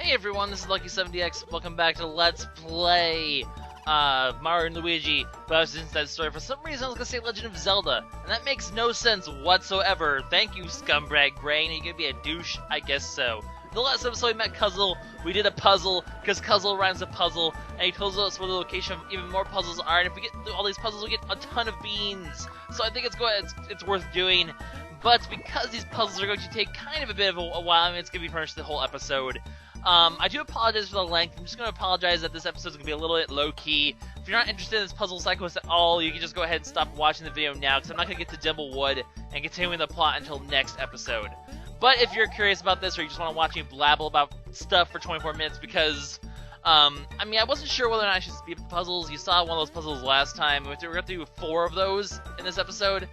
Hey everyone, this is LuckySevenDX. Welcome back to Let's Play Mario and Luigi Bowser's Inside Story. For some reason I was going to say Legend of Zelda, and that makes no sense whatsoever. Thank you, scumbag brain. Are you going to be a douche? I guess so. In the last episode we met Kuzzle. We did a puzzle, because Kuzzle rhymes with puzzle, and he tells us where the location of even more puzzles are, and if we get through all these puzzles we get a ton of beans. So I think it's worth doing. But because these puzzles are going to take kind of a bit of a while, I mean it's going to be pretty much the whole episode. I do apologize for the length. I'm just going to apologize that this episode is going to be a little bit low-key. If you're not interested in this puzzle side quest at all, you can just go ahead and stop watching the video now, because I'm not going to get to Dimblewood and continuing the plot until next episode. But if you're curious about this, or you just want to watch me blabble about stuff for 24 minutes, because, I mean, I wasn't sure whether or not I should speed up the puzzles. You saw one of those puzzles last time. We're going to do 4 of those in this episode,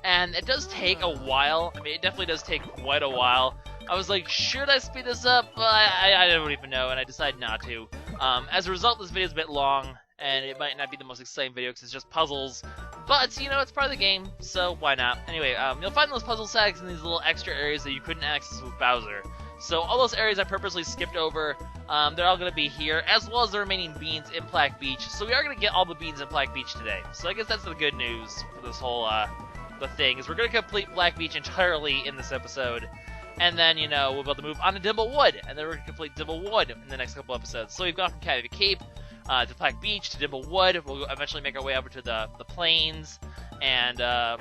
and it does take a while. I mean, it definitely does take quite a while. I was like, should I speed this up? Well, I don't even know, and I decided not to. As a result, this video is a bit long, and it might not be the most exciting video because it's just puzzles. But, you know, it's part of the game, so why not? Anyway, you'll find those puzzle sacks in these little extra areas that you couldn't access with Bowser. So all those areas I purposely skipped over, they're all going to be here, as well as the remaining beans in Plaque Beach. So we are going to get all the beans in Plaque Beach today. So I guess that's the good news for this whole, the thing, is we're going to complete Plaque Beach entirely in this episode. And then, you know, we'll be able to move on to Dimblewood, and then we're going to complete Dimblewood in the next couple episodes. So we've gone from Cabby Cape to Plaque Beach to Dimblewood. We'll eventually make our way over to the plains, and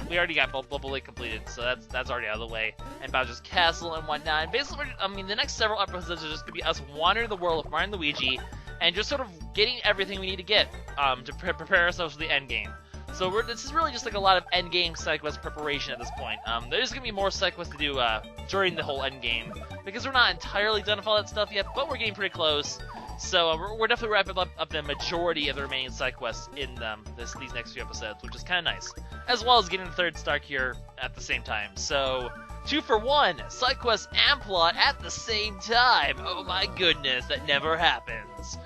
we already got Bubble Lake completed, so that's already out of the way. And Bowser's Castle and whatnot. And basically, I mean, the next several episodes are just going to be us wandering the world with Mario and Luigi, and just sort of getting everything we need to get to prepare ourselves for the end game. So this is really just like a lot of endgame side quest preparation at this point. There's going to be more side quests to do during the whole endgame, because we're not entirely done with all that stuff yet, but we're getting pretty close. So we're definitely wrapping up the majority of the remaining side quests in these next few episodes, which is kind of nice. As well as getting the third Stark here at the same time. So 2 for 1, side quest and plot at the same time. Oh my goodness, that never happens.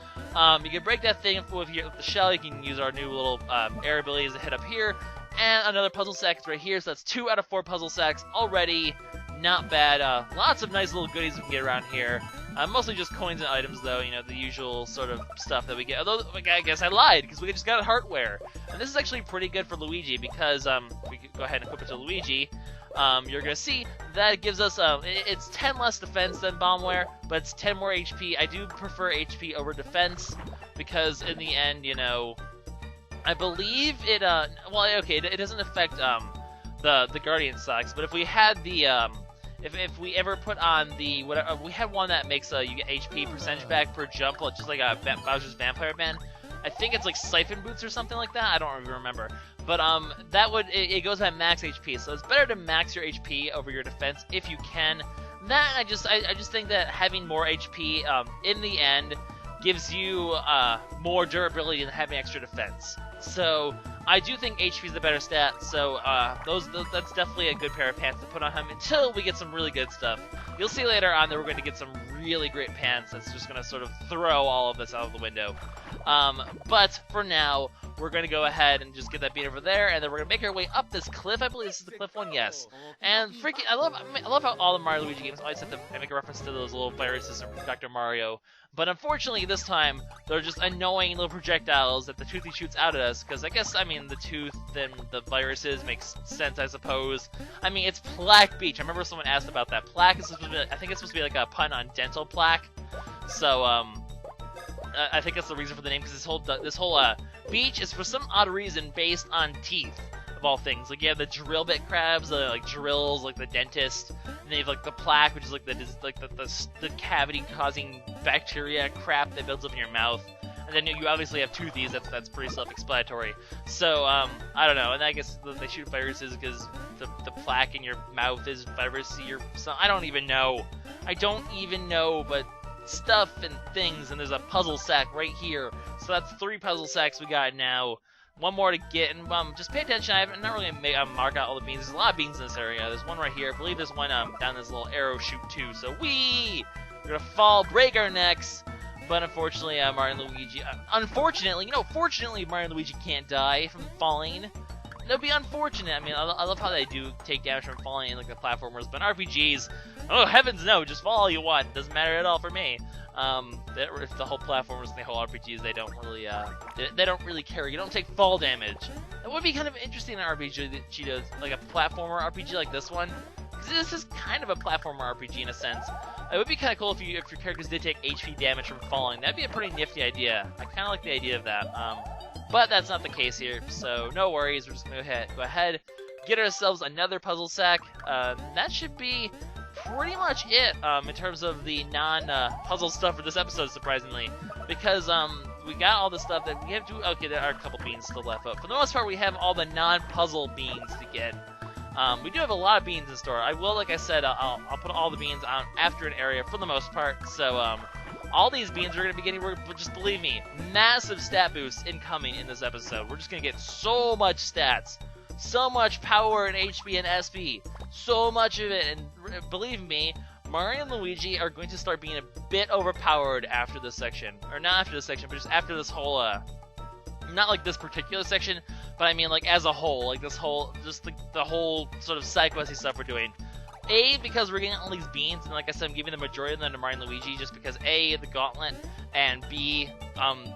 You can break that thing with the shell. You can use our new little air abilities to hit up here. And another puzzle sack is right here, so that's 2 out of 4 puzzle sacks already. Not bad. Lots of nice little goodies we can get around here. Mostly just coins and items, though, you know, the usual sort of stuff that we get. Although, I guess I lied, because we just got hardware. And this is actually pretty good for Luigi, because we can go ahead and equip it to Luigi. You're going to see that it gives us, it's 10 less defense than bombware, but it's 10 more HP. I do prefer HP over defense, because in the end, you know, I believe it, well, okay, it doesn't affect, the Guardian socks, but if we had the, if we ever put on the, whatever, we had one that makes, you get HP percentage back per jump, just like a Bowser's Vampire Man. I think it's like Siphon Boots or something like that. I don't even remember. But that would it goes at max HP, so it's better to max your HP over your defense if you can. That I just think that having more HP in the end gives you more durability than having extra defense. So I do think HP is the better stat. So that's definitely a good pair of pants to put on him until we get some really good stuff. You'll see later on that we're going to get some really great pants that's just going to sort of throw all of this out of the window. But for now, we're going to go ahead and just get that beat over there, and then we're going to make our way up this cliff. I believe this is the cliff one, yes. And freaking, I love how all the Mario Luigi games always have to make a reference to those little viruses from Dr. Mario. But unfortunately, this time, they're just annoying little projectiles that the Toothy shoots out at us, because I guess, I mean, the tooth and the viruses makes sense, I suppose. I mean, it's Plaque Beach. I remember someone asked about that. Plaque is supposed to be, I think it's supposed to be like a pun on dental plaque. So, I think that's the reason for the name, because this whole beach is for some odd reason based on teeth, of all things. Like, you have the drill bit crabs, like drills, like the dentist, and then you have like the plaque, which is like the cavity causing bacteria crap that builds up in your mouth. And then you obviously have toothies. That's pretty self-explanatory. So I don't know, and I guess they shoot viruses because the plaque in your mouth is virusy or something. I don't even know, but stuff and things, and there's a puzzle sack right here. So that's 3 puzzle sacks we got now. 1 more to get, and just pay attention. I'm not really gonna mark out all the beans. There's a lot of beans in this area. There's one right here. I believe there's one down this little arrow chute too. So we're gonna fall, break our necks. But unfortunately, Mario and Luigi, fortunately Mario and Luigi can't die from falling. that'd be unfortunate. I mean, I love how they do take damage from falling in like the platformers, but in RPGs, oh heavens no, just fall all you want. Doesn't matter at all for me. The whole platformers and the whole RPGs, they don't really care. You don't take fall damage. That would be kind of interesting in an RPG that she does, like a platformer RPG like this one. Because this is kind of a platformer RPG in a sense. It would be kind of cool if your characters did take HP damage from falling. That'd be a pretty nifty idea. I kind of like the idea of that. But that's not the case here, so no worries. We're just gonna go ahead, get ourselves another puzzle sack. That should be pretty much it in terms of the non-puzzle stuff for this episode, surprisingly, because we got all the stuff that we have to. Okay, there are a couple beans still left, but for the most part, we have all the non-puzzle beans to get. We do have a lot of beans in store. I will, like I said, I'll put all the beans on after an area for the most part. So all these beans we're going to be getting, just believe me, massive stat boosts incoming in this episode. We're just going to get so much stats, so much power and HP and SP, so much of it. And believe me, Mario and Luigi are going to start being a bit overpowered after this section. Or not after this section, but just after this whole, not like this particular section, but I mean like as a whole, like this whole, just the whole sort of side questy stuff we're doing. A, because we're getting all these beans, and like I said, I'm giving the majority of them to Mario and Luigi just because A, the gauntlet, and B,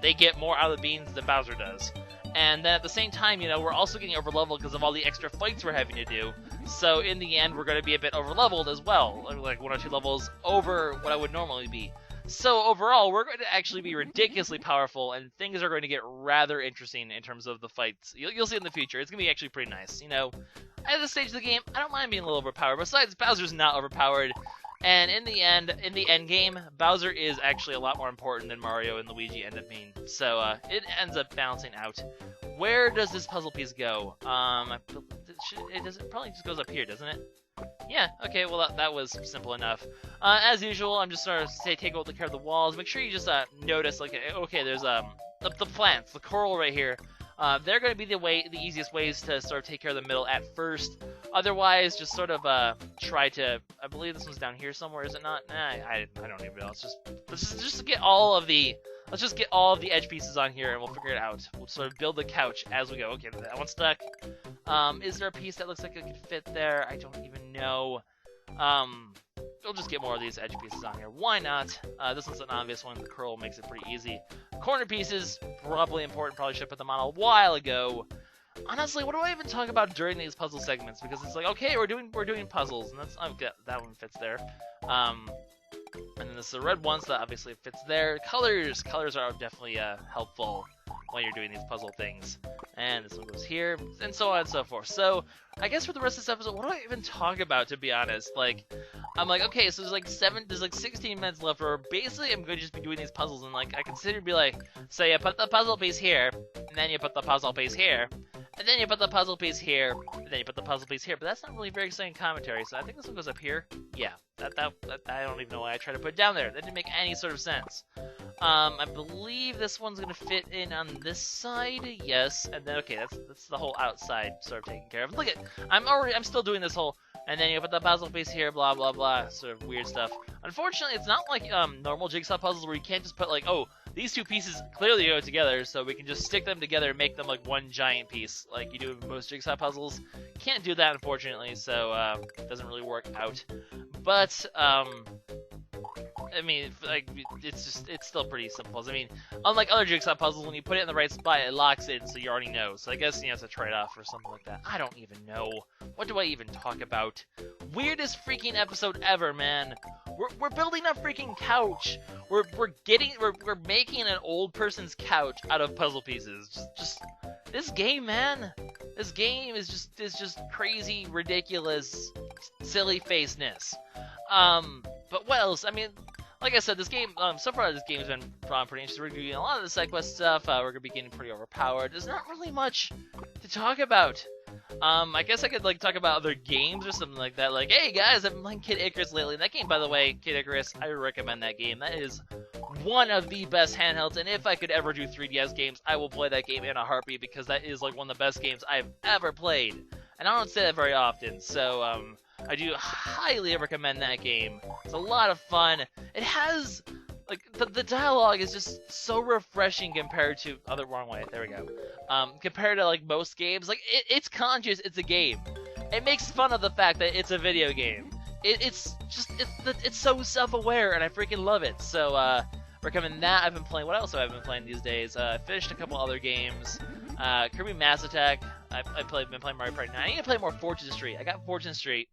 they get more out of the beans than Bowser does. And then at the same time, you know, we're also getting overleveled because of all the extra fights we're having to do. So in the end, we're going to be a bit overleveled as well, like 1 or 2 levels over what I would normally be. So overall, we're going to actually be ridiculously powerful, and things are going to get rather interesting in terms of the fights. You'll see in the future. It's going to be actually pretty nice. You know, at this stage of the game, I don't mind being a little overpowered. Besides, Bowser's not overpowered. And in the end game, Bowser is actually a lot more important than Mario and Luigi end up being. So it ends up balancing out. Where does this puzzle piece go? It probably just goes up here, doesn't it? Yeah, okay, well that was simple enough. As usual, I'm just sort of take care of the walls. Make sure you just notice, like, okay, there's the plants, the coral right here. They're going to be the easiest ways to sort of take care of the middle at first. Otherwise, just sort of try to. I believe this one's down here somewhere, is it not? Nah, I don't even know. Let's just get all of the. Let's just get all of the edge pieces on here, and we'll figure it out. We'll sort of build the couch as we go. Okay, that one's stuck. Is there a piece that looks like it could fit there? I don't even know. We'll just get more of these edge pieces on here. Why not? This one's an obvious one. The curl makes it pretty easy. Corner pieces, probably important. Probably should have put them on a while ago. Honestly, what do I even talk about during these puzzle segments? Because it's like, okay, we're doing puzzles, and that's okay, that one fits there. And then this is the red one, so that obviously fits there. Colors are definitely helpful when you're doing these puzzle things. And this one goes here, and so on and so forth. So, I guess for the rest of this episode, what do I even talk about, to be honest? Like, I'm like, okay, so there's like 16 minutes left, where basically I'm going to just be doing these puzzles, and like, I consider to be like, so you put the puzzle piece here, and then you put the puzzle piece here, and then you put the puzzle piece here, and then you put the puzzle piece here, but that's not really very exciting commentary, so I think this one goes up here. Yeah, that I don't even know why I tried to put it down there. That didn't make any sort of sense. I believe this one's gonna fit in on this side, yes, and then, okay, that's the whole outside sort of taken care of. Look at, I'm still doing this whole, and then you put the puzzle piece here, blah, blah, blah, sort of weird stuff. Unfortunately, it's not like, normal jigsaw puzzles where you can't just put, like, oh, these two pieces clearly go together, so we can just stick them together and make them, like, one giant piece, like you do in most jigsaw puzzles. Can't do that, unfortunately, so, it doesn't really work out. But, I mean, like, it's still pretty simple. I mean, unlike other jigsaw puzzles, when you put it in the right spot, it locks in, so you already know. So I guess, you know, it's a trade-off or something like that. I don't even know. What do I even talk about? Weirdest freaking episode ever, man. We're building a freaking couch. We're making an old person's couch out of puzzle pieces. Just this game, man. This game is just crazy, ridiculous, silly faceness. But what else? I mean, like I said, this game, so far this game has been pretty interesting. We're doing a lot of the side quest stuff. We're gonna be getting pretty overpowered. There's not really much to talk about. I guess I could, like, talk about other games or something like that. Like, hey guys, I've been playing Kid Icarus lately. That game, by the way, Kid Icarus, I recommend that game. That is one of the best handhelds, and if I could ever do 3DS games, I will play that game in a heartbeat, because that is, like, one of the best games I've ever played. And I don't say that very often, so, I do highly recommend that game. It's a lot of fun. It has like the dialogue is just so refreshing compared to wrong way. There we go. Compared to like most games, like it's conscious. It's a game. It makes fun of the fact that it's a video game. It's so self-aware, and I freaking love it. So recommend that. I've been playing. What else have I been playing these days? I finished a couple other games. Kirby Mass Attack. Been playing Mario Party 9. I need to play more Fortune Street. I got Fortune Street.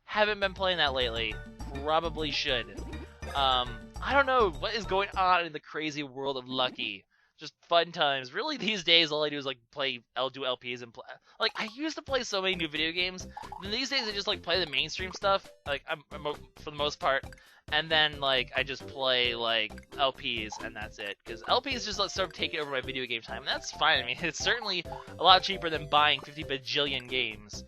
Haven't been playing that lately. Probably should. I don't know what is going on in the crazy world of Lucky. Just fun times. Really, these days, all I do is like do LPs and play. Like I used to play so many new video games. And these days, I just like play the mainstream stuff. Like I'm for the most part. And then, like, I just play, like, LPs, and that's it. Because LPs just, like, sort of take over my video game time, and that's fine. I mean, it's certainly a lot cheaper than buying 50 bajillion games.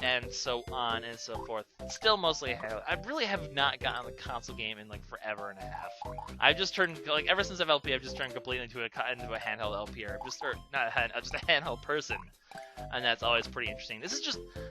And so on and so forth. Still mostly I really have not gotten a console game in, like, forever and a half. I've just turned, like, ever since I've LP, I've just turned completely into a handheld LPer. Just a handheld person. And that's always pretty interesting. This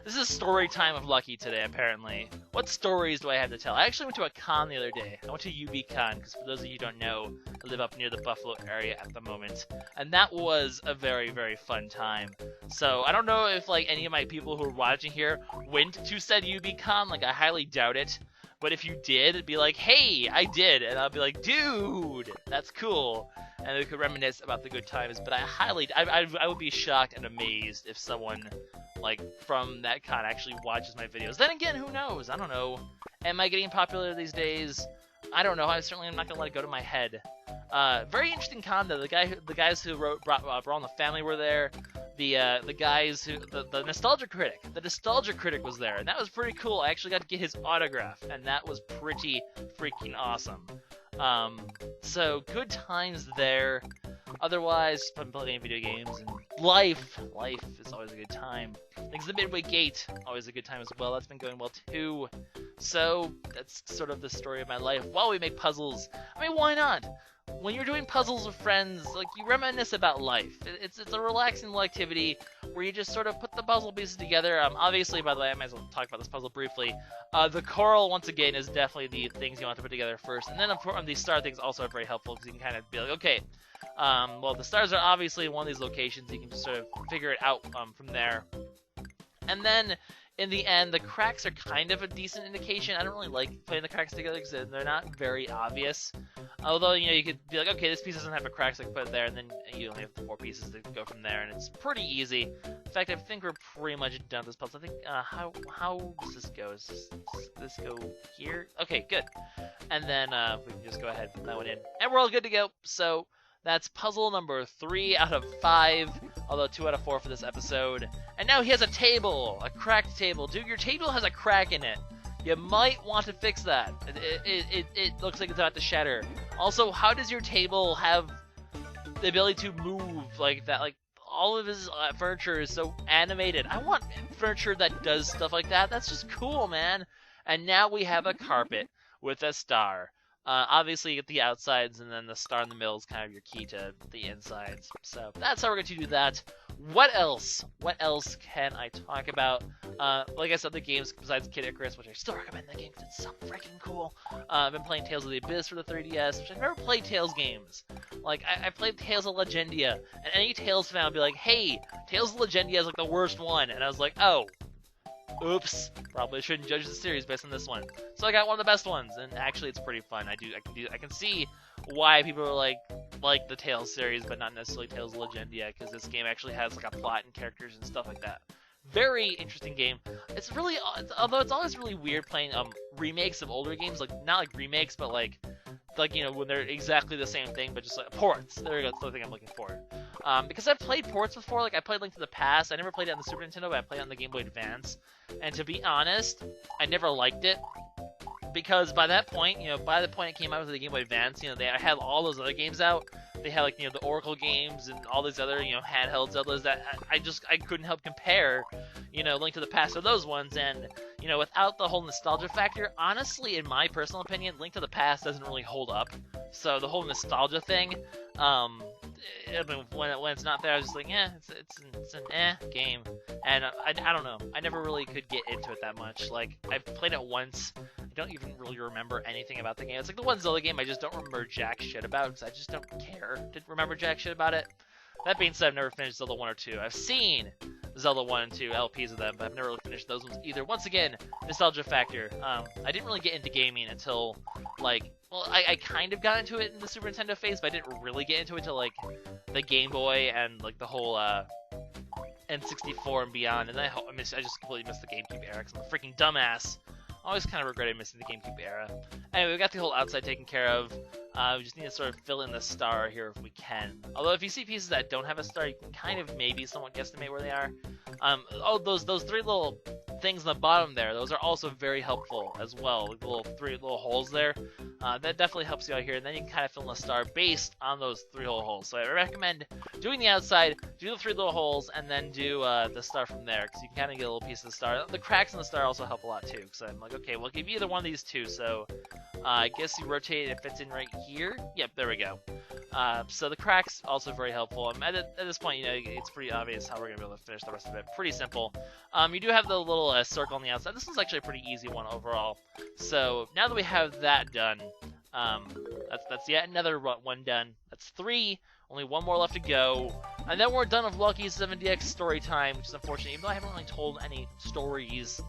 is story time of Lucky today, apparently. What stories do I have to tell? I actually went to a con the other day. I went to UBCon, because for those of you who don't know, I live up near the Buffalo area at the moment. And that was a very, very fun time. So, I don't know if, like, any of my people who are watching here went to said UBCon. Like, I highly doubt it. But if you did, it'd be like, hey, I did. And I'll be like, dude, that's cool. And we could reminisce about the good times. But I would be shocked and amazed if someone, like, from that con actually watches my videos. Then again, who knows? I don't know. Am I getting popular these days? I don't know. I certainly am not going to let it go to my head. Very interesting con, though. The guys who brought on the family were there. The guys who the Nostalgia Critic was there, and that was pretty cool. I actually got to get his autograph, and that was pretty freaking awesome. So good times there. Otherwise, I'm playing video games and life is always a good time. Things the Midway Gate, always a good time as well. That's been going well too. So that's sort of the story of my life. While we make puzzles, I mean, why not? When you're doing puzzles with friends, like, you reminisce about life. It's a relaxing little activity where you just sort of put the puzzle pieces together. Obviously, by the way, I might as well talk about this puzzle briefly. The coral, once again, is definitely the things you want to put together first. And then, of course, the star things also are very helpful because you can kind of be like, okay, well, the stars are obviously in one of these locations. You can just sort of figure it out from there. And then, in the end, the cracks are kind of a decent indication. I don't really like putting the cracks together because they're not very obvious. Although, you know, you could be like, okay, this piece doesn't have a crack, so I can put it there, and then you only have 4 pieces to go from there, and it's pretty easy. In fact, I think we're pretty much done with this puzzle. I think, how does this go? Does this go here? Okay, good. And then, we can just go ahead and put that one in. And we're all good to go. So, that's puzzle number 3 out of 5, although 2 out of 4 for this episode. And now he has a table, a cracked table. Dude, your table has a crack in it. You might want to fix that. It looks like it's about to shatter. Also, how does your table have the ability to move like that? Like, all of his furniture is so animated. I want furniture that does stuff like that. That's just cool, man. And now we have a carpet with a star. Obviously, you get the outsides, and then the star in the middle is kind of your key to the insides. So that's how we're going to do that. What else? What else can I talk about? Like I said, the games besides Kid Icarus, which I still recommend that game because it's so freaking cool. I've been playing Tales of the Abyss for the 3DS, which I've never played Tales games. Like, I played Tales of Legendia, and any Tales fan would be like, hey, Tales of Legendia is like the worst one. And I was like, oh. Oops, probably shouldn't judge the series based on this one. So I got one of the best ones, and actually it's pretty fun. I can see why people are like the Tales series, but not necessarily Tales of Legendia, because this game actually has like a plot and characters and stuff like that. Very interesting game. It's really, although it's always really weird playing remakes of older games, like not like remakes, but like you know, when they're exactly the same thing, but just like ports. There we go. That's the thing I'm looking for. Because I've played ports before. Like I played Link to the Past. I never played it on the Super Nintendo, but I played it on the Game Boy Advance. And to be honest, I never liked it. Because by that point, you know, by the point it came out with the Game Boy Advance, you know, they had all those other games out. They had, like, you know, the Oracle games and all these other, you know, handheld Zeldas that I couldn't help compare, you know, Link to the Past to those ones. And, you know, without the whole nostalgia factor, honestly, in my personal opinion, Link to the Past doesn't really hold up. So the whole nostalgia thing, I mean, when it's not there, I was just like, it's an game. And I don't know. I never really could get into it that much. Like, I played it once, don't even really remember anything about the game. It's like the one Zelda game I just don't remember jack shit about, because I just don't care to remember jack shit about it. That being said, I've never finished Zelda 1 or 2. I've seen Zelda 1 and 2 LPs of them, but I've never really finished those ones either. Once again, nostalgia factor. I didn't really get into gaming until, like, well, I kind of got into it in the Super Nintendo phase, but I didn't really get into it until, like, the Game Boy and, like, the whole, N64 and beyond, and I just completely missed the GameCube era, because I'm a freaking dumbass. I always kind of regretted missing the GameCube era. Anyway, we got the whole outside taken care of. We just need to sort of fill in the star here if we can. Although if you see pieces that don't have a star, you can kind of maybe somewhat guesstimate where they are. Oh, those three little things on the bottom there, those are also very helpful as well. Like the three little holes there. That definitely helps you out here, and then you can kind of fill in the star based on those three little holes. So I recommend doing the outside, do the three little holes, and then do the star from there, because you can kind of get a little piece of the star. The cracks in the star also help a lot too, because I'm like, okay, we'll give you either one of these two, so I guess you rotate it, it fits in right here. Yep, there we go. So the cracks also very helpful. At this point, you know, it's pretty obvious how we're gonna be able to finish the rest of it. Pretty simple. You do have the little circle on the outside. This one's actually a pretty easy one overall. So now that we have that done, that's yet another one done. That's 3. Only 1 more left to go, and then we're done with LuckySevenDX story time, which is unfortunate. Even though I haven't really told any stories.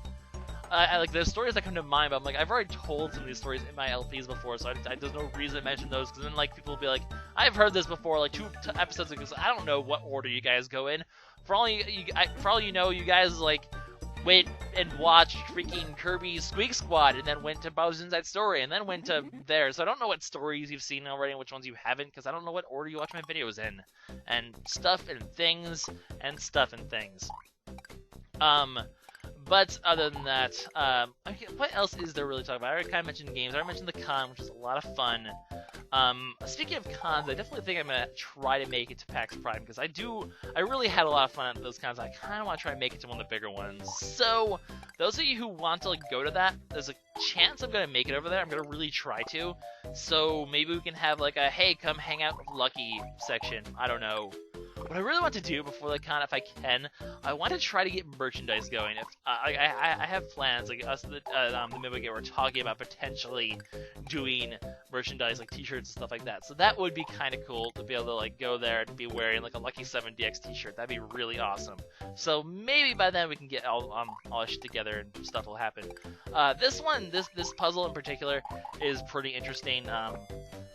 I like the stories that come to mind, but I'm like, I've already told some of these stories in my LPs before, so there's no reason to mention those, because then like people will be like, I've heard this before, like 2 episodes ago, so I don't know what order you guys go in. For all you know, you guys like went and watched freaking Kirby's Squeak Squad, and then went to Bowser's Inside Story, and then went to there. So I don't know what stories you've seen already and which ones you haven't, because I don't know what order you watch my videos in, and stuff and things and stuff and things. But other than that, okay, what else is there really to talk about? I already kind of mentioned games. I already mentioned the con, which is a lot of fun. Speaking of cons, I definitely think I'm going to try to make it to PAX Prime, because I really had a lot of fun at those cons. I kind of want to try and make it to one of the bigger ones. So, those of you who want to like go to that, there's a chance I'm going to make it over there. I'm going to really try to. So, maybe we can have like a, hey, come hang out with Lucky section. I don't know. What I really want to do before the con, if I can, I want to try to get merchandise going. If I have plans, like us, the Midway we're talking about potentially doing merchandise, like t-shirts and stuff like that. So that would be kind of cool to be able to like go there and be wearing like a LuckySevenDX t-shirt. That'd be really awesome. So maybe by then we can get all our shit together and stuff will happen. This puzzle in particular is pretty interesting.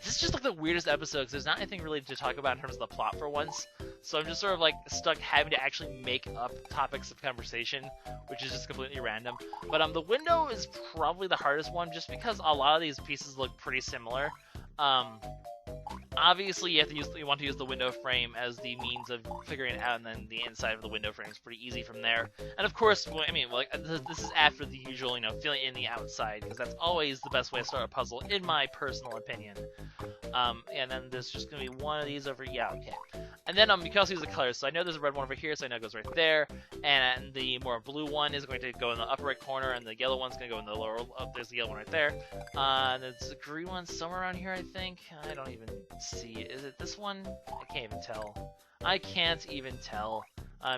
This is just like the weirdest episode, because there's not anything really to talk about in terms of the plot for once. So I'm just sort of like stuck having to actually make up topics of conversation, which is just completely random. But the window is probably the hardest one, just because a lot of these pieces look pretty similar. Obviously, you want to use the window frame as the means of figuring it out, and then the inside of the window frame is pretty easy from there. And of course, I mean, like this is after the usual, you know, filling in the outside, because that's always the best way to start a puzzle, in my personal opinion. And then there's just gonna be one of these over. Yeah, okay. And then you can also use the colors. So I know there's a red one over here, so I know it goes right there. And the more blue one is going to go in the upper right corner, and the yellow one's going to go in the lower. Oh, there's the yellow one right there. And there's a green one somewhere around here, I think. I don't even see. Is it this one? I can't even tell. I can't even tell.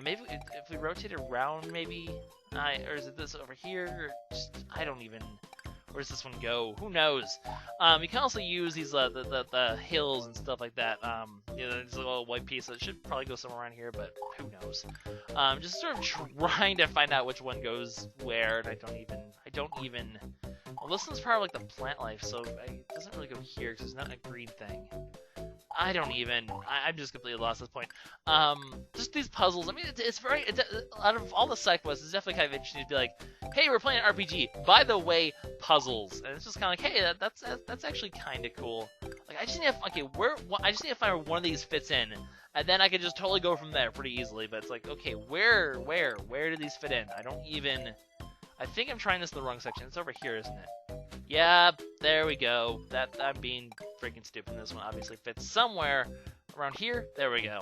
Maybe if we rotate it around, maybe. Or is it this over here? Or just, I don't even. Where does this one go? Who knows? You can also use these the hills and stuff like that. You know, this little white piece. So it should probably go somewhere around here, but who knows? Just sort of trying to find out which one goes where, and I don't even. Well, this one's probably like the plant life, so it doesn't really go here because there's not a green thing. I don't even. I'm just completely lost at this point. Just these puzzles. I mean, it's very. Out of all the side quests, it's definitely kind of interesting to be like, hey, we're playing an RPG. By the way, puzzles. And it's just kind of like, hey, that's actually kind of cool. Like, I just need to I just need to find where one of these fits in, and then I can just totally go from there pretty easily. But it's like, okay, where do these fit in? I don't even. I think I'm trying this in the wrong section. It's over here, isn't it? Yeah, there we go. I'm being freaking stupid. This one obviously fits somewhere around here. There we go.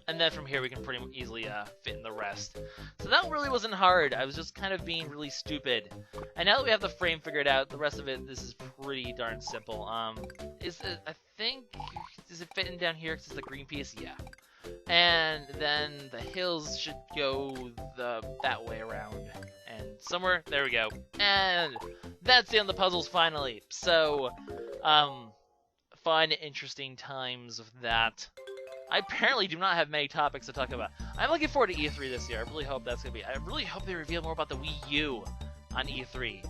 And then from here we can pretty easily fit in the rest. So that really wasn't hard. I was just kind of being really stupid. And now that we have the frame figured out, the rest of it, this is pretty darn simple. I think, is it fitting down here because it's the green piece? Yeah. And then the hills should go that way around. And somewhere, there we go. And that's the end of the puzzles finally. So, fun, interesting times with that. I apparently do not have many topics to talk about. I'm looking forward to E3 this year. I really hope that's gonna be. I really hope they reveal more about the Wii U on E3.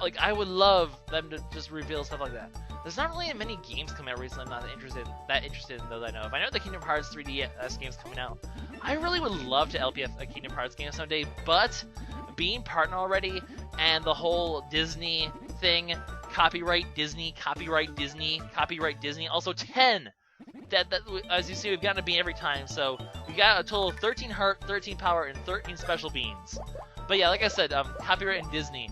Like, I would love them to just reveal stuff like that. There's not really many games coming out recently I'm not that interested in those I know of. I know the Kingdom Hearts 3DS game's coming out. I really would love to LP a Kingdom Hearts game someday, but being partner already and the whole Disney thing, copyright Disney, also 10. That as you see, we've gotten a bean every time, so we got a total of 13 heart, 13 power, and 13 special beans. But yeah, like I said, copyright and Disney,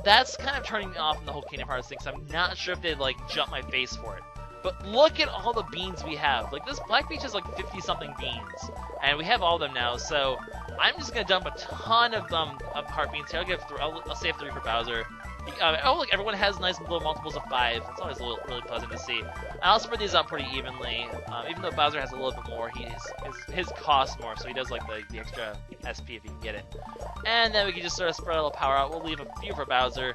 that's kind of turning me off in the whole Kingdom Hearts thing, so I'm not sure if they'd, like, jump my face for it. But look at all the beans we have. Like, this Plaque Beach has, like, 50-something beans, and we have all of them now, so I'm just gonna dump a ton of heart beans here. I'll save 3 for Bowser. Look, everyone has nice little multiples of 5. It's always really pleasant to see. I'll spread these out pretty evenly. Even though Bowser has a little bit more, his costs more, so he does like the extra SP if he can get it. And then we can just sort of spread a little power out. We'll leave a few for Bowser,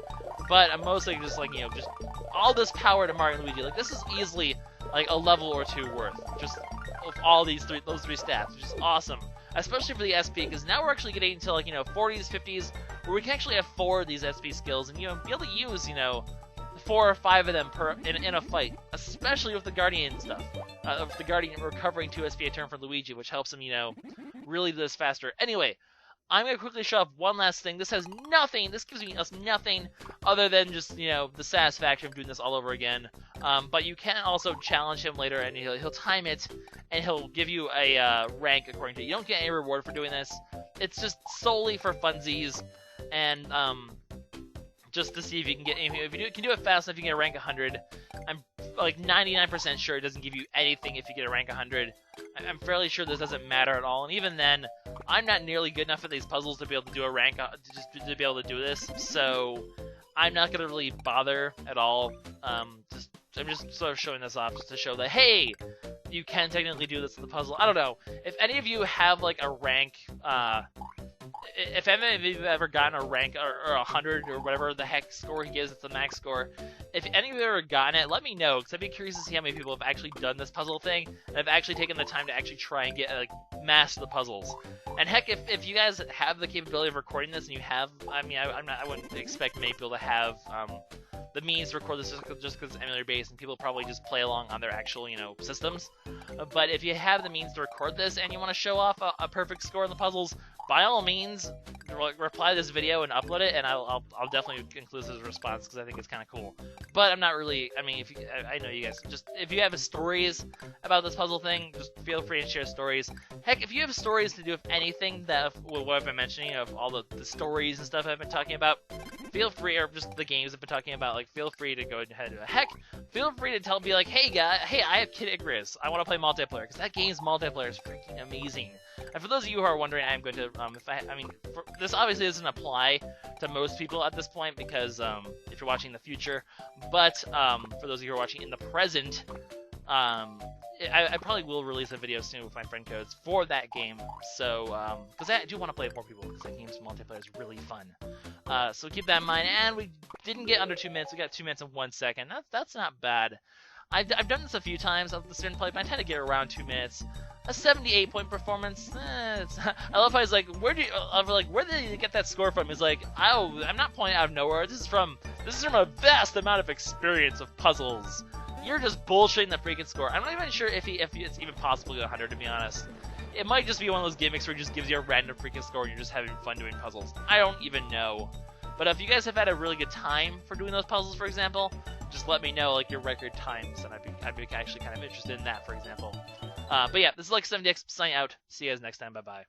but I'm mostly just like, just all this power to Mario and Luigi. Like, this is easily like a level or 2 worth, just of all those 3 stats, which is awesome. Especially for the SP, because now we're actually getting into, like, 40s, 50s, where we can actually afford these SP skills and, be able to use, 4 or 5 of them in a fight, especially with the Guardian stuff. With the Guardian recovering 2 SP a turn for Luigi, which helps him, really do this faster. Anyway, I'm going to quickly show off one last thing. This gives us nothing other than just, the satisfaction of doing this all over again. But you can also challenge him later, and he'll time it, and he'll give you a rank according to it. You don't get any reward for doing this. It's just solely for funsies, and just to see if you can get anything. If you can do it fast enough, you can get a rank 100. I'm like 99% sure it doesn't give you anything if you get a rank 100. I'm fairly sure this doesn't matter at all, and even then, I'm not nearly good enough at these puzzles to be able to do a rank, to be able to do this, so I'm not going to really bother at all. I'm just sort of showing this off just to show that, hey, you can technically do this in the puzzle. I don't know. If any of you have, like, a rank, if any of you have ever gotten a rank or 100 or whatever the heck score he gives, it's the max score. If any of you have ever gotten it, let me know, because I'd be curious to see how many people have actually done this puzzle thing and have actually taken the time to actually try and get, like, master the puzzles. And heck, if you guys have the capability of recording this and you have, I wouldn't expect many people to have the means to record this just because it's emulator based and people probably just play along on their actual, systems. But if you have the means to record this and you want to show off a perfect score in the puzzles, by all means, reply to this video and upload it, and I'll definitely include this as a response because I think it's kind of cool. But I'm not really. I mean, I know you guys. Just if you have stories about this puzzle thing, just feel free to share stories. Heck, if you have stories to do with anything what I've been mentioning, of all the stories and stuff I've been talking about, feel free, or just the games I've been talking about, like, feel free to go ahead and heck, feel free to be like, hey guy, I have Kid Icarus, I want to play multiplayer, because that game's multiplayer is freaking amazing. And for those of you who are wondering, I'm going to, this obviously doesn't apply to most people at this point, because if you're watching in the future, but for those of you who are watching in the present, I probably will release a video soon with my friend codes for that game, so, because I do want to play with more people, because that game's multiplayer is really fun. So keep that in mind, and we didn't get under 2 minutes, we got 2 minutes and 1 second, that's not bad. I've done this a few times on the student play, but I tend to get around 2 minutes. A 78-point performance, I love how he's like, where did you get that score from? He's like, oh, I'm not pulling it out of nowhere, this is from a vast amount of experience of puzzles. You're just bullshitting the freaking score. I'm not even sure if it's even possible to get 100, to be honest. It might just be one of those gimmicks where he just gives you a random freaking score and you're just having fun doing puzzles. I don't even know. But if you guys have had a really good time for doing those puzzles, for example, just let me know, like, your record times, and I'd be actually kind of interested in that, for example. But yeah, this is LuckySevenDX signing out. See you guys next time. Bye-bye.